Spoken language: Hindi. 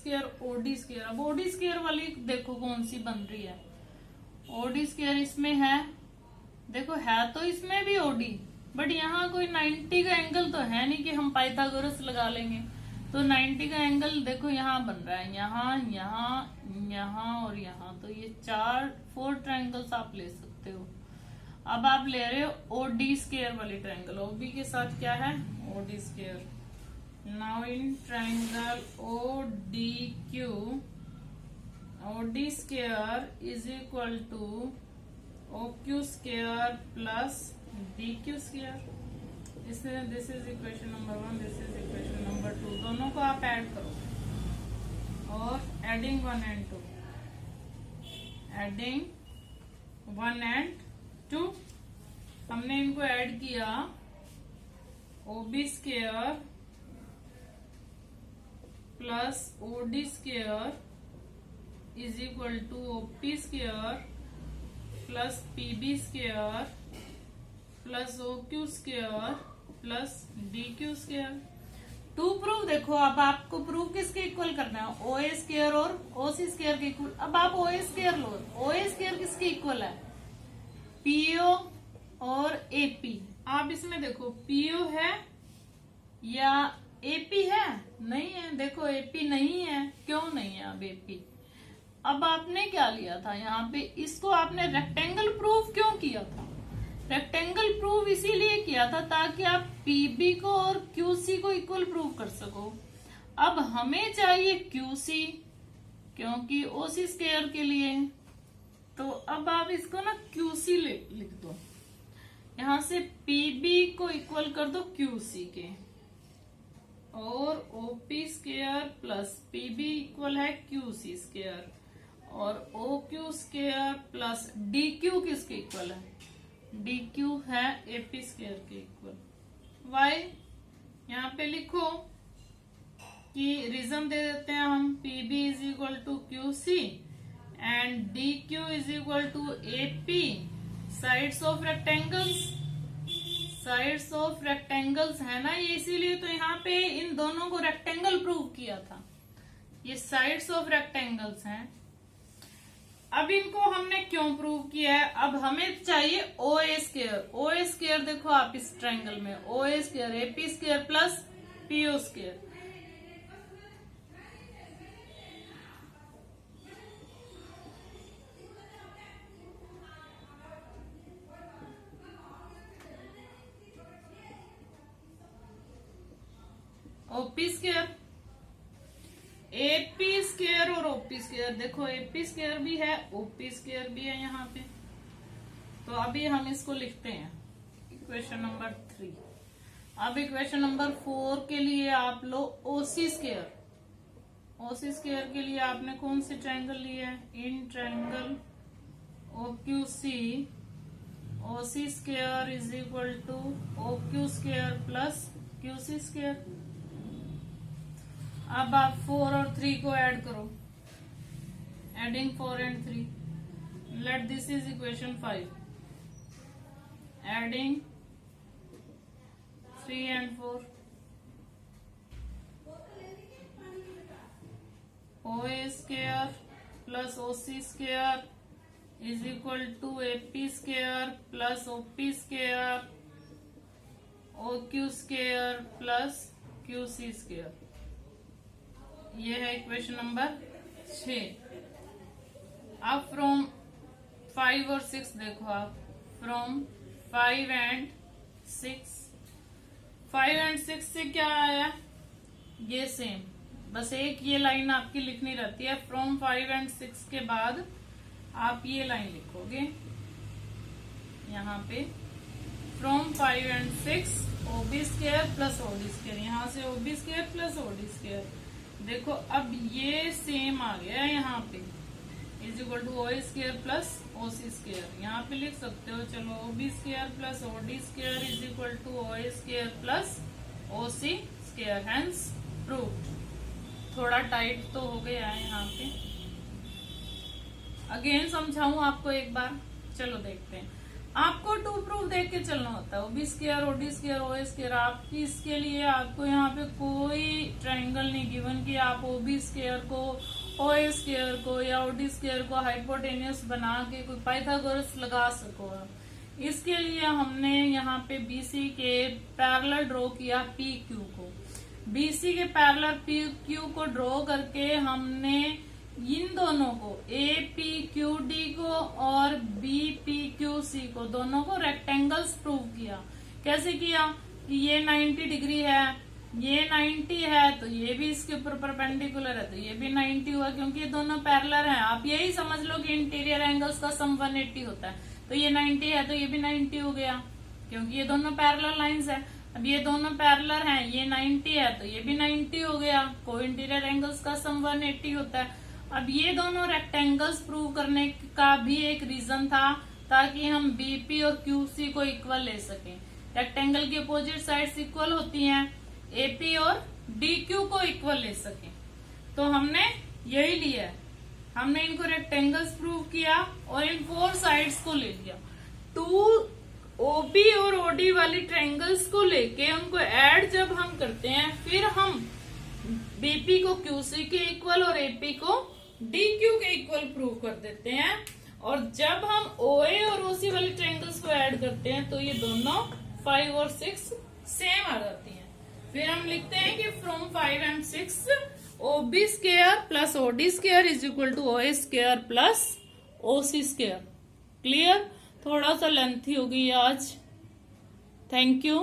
Square OD square. अब ओडी स्क्वायर वाली देखो कौन सी बन रही है। ओडी स्क्वायर इसमें है, देखो है तो इसमें भी ओडी, बट यहाँ कोई 90 का एंगल तो है नहीं कि हम पाइथागोरस लगा लेंगे। तो 90 का एंगल देखो यहाँ बन रहा है, यहाँ यहाँ यहाँ और यहाँ, तो ये 4 ट्रायंगल्स आप ले सकते हो। अब आप ले रहे हो ओडी स्क्वायर वाली ट्रायंगल, ओबी के साथ क्या है OD square. Now in triangle ODQ, OD square is equal to OQ square plus DQ square. This is equation number 1, this is equation number 2। दोनों को आप ऐड करो और एडिंग 1 and 2, एडिंग 1 and 2। हमने इनको ऐड किया, OB square plus OD square is equal to OP square plus PB square plus OQ square plus DQ स्क्वायर। टू प्रूव देखो, अब आपको प्रूव किसके इक्वल करना है, OA स्क्वायर और OC स्क्वायर के इक्वल। अब आप OA स्क्वायर लो, OA स्क्वायर किसके इक्वल है, PO और AP। आप इसमें देखो PO है या AP है, नहीं है, देखो AP नहीं है, क्यों नहीं है अब AP। अब आपने क्या लिया था यहाँ पे, इसको आपने रेक्टेंगल प्रूव क्यों किया था, रेक्टेंगल प्रूव इसीलिए किया था ताकि आप PB को और QC को इक्वल प्रूव कर सको। अब हमें चाहिए QC क्योंकि OC स्क्वायर के लिए, तो अब आप इसको ना QC लिख दो, यहां से PB को इक्वल कर दो QC के, और OP square plus PB equal है QC स्क्वायर, और OQ स्क्वायर प्लस DQ किसके इक्वल है, DQ है AP स्क्वायर के इक्वल। वाई यहाँ पे लिखो कि रीजन दे देते हैं हम, PB is equal to QC and DQ is equal to AP, sides of rectangles, sides of rectangles है ना ये, इसीलिए तो यहाँ पे इन दोनों को रेक्टेंगल प्रूव किया था, ये साइड्स ऑफ रेक्टेंगल्स हैं। अब इनको हमने क्यों प्रूव किया है, अब हमें चाहिए OA स्क्वायर। OA स्क्वायर देखो आप इस ट्रायंगल में, OA square AP square plus PO square. OP square, AP square और OP स्क्वायर, देखो AP स्क्वायर भी है OP स्क्वायर भी है यहाँ पे। तो अभी हम इसको लिखते हैं इक्वेशन नंबर 3। अब इक्वेशन नंबर 4 के लिए आप लो OC स्क्वायर। OC स्क्वायर के लिए आपने कौन से ट्रायंगल लिए है, in triangle OQC, OC square is equal to OQ square plus QC square. अब आप 4 और 3 को ऐड करो, adding 4 and 3, let this is equation 5, adding 3 and 4, OA square plus OC square is equal to AP square plus OP square, OQ square plus QC square. ये है इक्वेशन नंबर 6। अब फ्रॉम 5 और 6 देखो आप, फ्रॉम 5 and 6, 5 and 6 से क्या आया, ये सेम, बस एक ये लाइन आपकी लिखनी रहती है। फ्रॉम 5 and 6 के बाद आप ये लाइन लिखोगे यहाँ पे, from 5 and 6 OB square plus OD square, यहाँ से OB square plus OD square. देखो अब ये सेम आ गया यहाँ पे, is equal to OA square plus OC square, यहाँ पे लिख सकते हो, चलो OB square plus OD square is equal to OA square plus OC square, hence proved. थोड़ा टाइट तो हो गया है यहाँ पे, अगेन समझाऊं आपको एक बार, चलो देखते हैं। आपको टू प्रूफ देख के चलना होता है। OB square, OD square, O square. आपकी इसके लिए आपको यहाँ पे कोई ट्रायंगल नहीं गिवन कि आप ओबी स्क्वायर को, ओ स्क्वायर को या ओडी स्क्वायर को हाइपोटेन्यूस बना के कोई पाइथागोरस लगा सको। इसके लिए हमने यहाँ पे बीसी के पैरेलल ड्रॉ किया पी क्यू को। बीसी के पैरेलल पी क्यू को ड्रॉ करके हमने इन दोनों को ए पी क्यू डी को और बी पी क्यू सी को, दोनों को रेक्टेंगल्स प्रूव किया। कैसे किया कि ये 90 डिग्री है, ये 90 है, तो ये भी इसके ऊपर परपेंडिकुलर है, तो ये भी 90 हुआ क्योंकि ये दोनों पैरेलल हैं। आप यही समझ लो कि इंटीरियर एंगल्स का सम 180 होता है, तो ये 90 है तो ये भी 90 हो गया क्योंकि ये दोनों पैरेलल लाइंस है। अब ये दोनों पैरेलल हैं, ये 90 है तो ये भी 90 हो गया। को इंटीरियर एंगल्स का सम 180 होता है। अब ये दोनों रेक्टेंगल्स प्रूव करने का भी एक रीजन था ताकि हम बीपी और क्यूसी को इक्वल ले सकें। रेक्टेंगल की अपोजिट साइड्स इक्वल होती हैं, एपी और डीक्यू को इक्वल ले सकें। तो हमने यही लिया है, हमने इनको रेक्टेंगल्स प्रूव किया और इन 4 साइड्स को ले लिया। 2 ओबी और ओडी वाली ट्रायंगल्स को लेके उनको ऐड जब हम करते हैं, फिर हम बीपी को क्यूसी के इक्वल और एपी को डीक्यू के इक्वल प्रूव कर देते हैं। और जब हम ओए और ओसी वाली ट्रायंगल्स को ऐड करते हैं तो ये दोनों 5 और 6 सेम आ जाती हैं। फिर हम लिखते हैं कि from 5 and 6 OB square plus OD square is equal to OA square plus OC square. Clear? थोड़ा सा लेंथी होगी आज। Thank you.